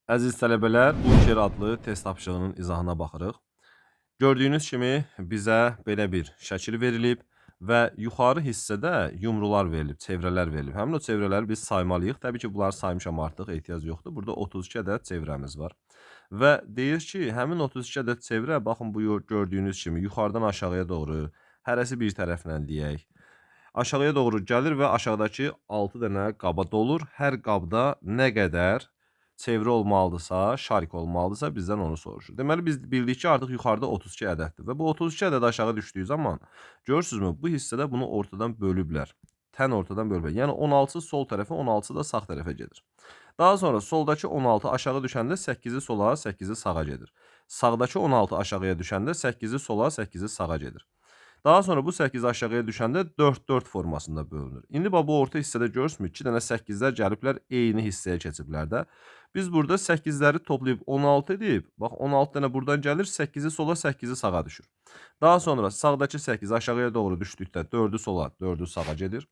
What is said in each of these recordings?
Əziz tələbələr, Bunker adlı test tapşırığının izahına baxırıq. Gördüyünüz kimi bizə belə bir şəkil verilib və yuxarı hissədə yumrular verilib, çevrələr verilib. Həmin o çevrələri biz saymalıyıq. Təbii ki, bunları saymışam artıq, ehtiyac yoxdur. Burada 32 ədəd çevrəmiz var. Və deyir ki, həmin 32 ədəd çevrə, baxın bu gördüyünüz kimi yuxarıdan aşağıya doğru, hərəsi bir tərəflə deyək, aşağıya doğru gəlir və aşağıdakı 6 dənə qaba dolur. Hər qabda nə qədər çevrə olmalıdırsa, şarik olmalıdırsa bizdən onu soruşur. Deməli biz bildik ki, artıq yuxarıda 32 ədəddir və bu 32 ədəd aşağı düşdüyü zaman görürsünüzmü, bu hissədə bunu ortadan bölüblər. Tən ortadan bölüblər. Yəni 16 sol tərəfə, 16 da sağ tərəfə gedir. Daha sonra soldakı 16 aşağı düşəndə 8-i sola, 8-i sağa gedir. Sağdakı 16 aşağıya düşəndə 8-i sola, 8-i sağa gedir. Daha sonra bu 8 aşağıya düşəndə 4-4 formasında bölünür. İndi bu orta hissədə görürsünüz, 2 dənə 8-lər gəliblər, eyni hissəyə keçiblər də. Biz burada 8-ləri toplayıb 16 edib, bax 16 dənə buradan gəlir, 8-i sola, 8-i sağa düşür. Daha sonra sağdakı 8 aşağıya doğru düşdükdə 4-ü sola, 4-ü sağa gedir.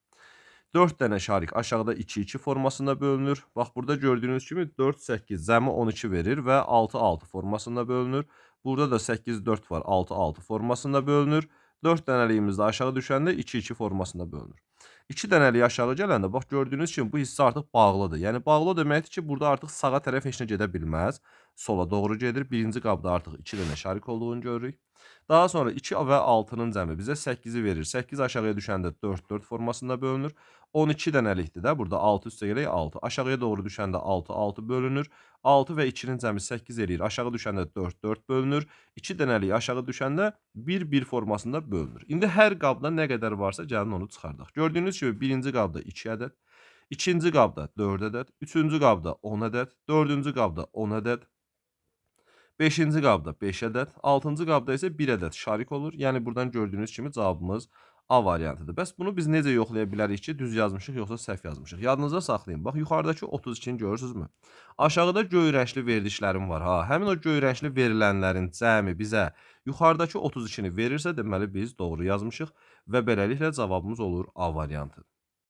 4 dənə şarik aşağıda 2-2 formasında bölünür. Bax burada gördüyünüz kimi 4-8 cəmi 12 verir və 6-6 formasında bölünür. Burada da 8-4 var, 6-6 formasında bölünür. 4 dənəliyimiz də aşağı düşəndə 2-2 formasında bölünür. 2 dənəlik aşağı gələndə bax gördüyünüz kimi bu hissə artıq bağlıdır. Yəni bağlı o deməkdir ki, burada artıq sağa tərəf heç nə gedə bilməz. Sola doğru gedir. Birinci qabda artıq 2 dənə şarik olduğunu görürük. Daha sonra 2 və 6-nın cəmi bizə 8-i verir. 8 aşağıya düşəndə 4-4 formasında bölünür. 12 dənəlikdir də. Burada 6 üstə gələk 6. Aşağıya doğru düşəndə 6-6 bölünür. 6 və 2-nin cəmi 8 eləyir. Aşağı düşəndə 4-4 bölünür. 2 dənəlik aşağı düşəndə 1-1 formasında bölünür. İndi hər qabda nə qədər varsa gəlin onu çıxardaq. Gördüyünüz kimi birinci qabda 2 ədəd, ikinci qabda 4 ədəd, üçüncü qabda 10 ədəd, dördüncü qabda 10 ədəd, 5-ci qabda 5 ədəd, 6-cı qabda isə 1 ədəd şarik olur. Yəni buradan gördüyünüz kimi cavabımız A variantıdır. Bəs bunu biz necə yoxlaya bilərik ki, düz yazmışıq yoxsa səhv yazmışıq? Yadınızda saxlayın. Bax yuxarıdakı 32-ni görürsünüzmü? Aşağıda göy rəngli verilişlərim var ha. Həmin o göy rəngli verilənlərin cəmi bizə yuxarıdakı 32-ni verirsə, deməli biz doğru yazmışıq və beləliklə cavabımız olur A variantı.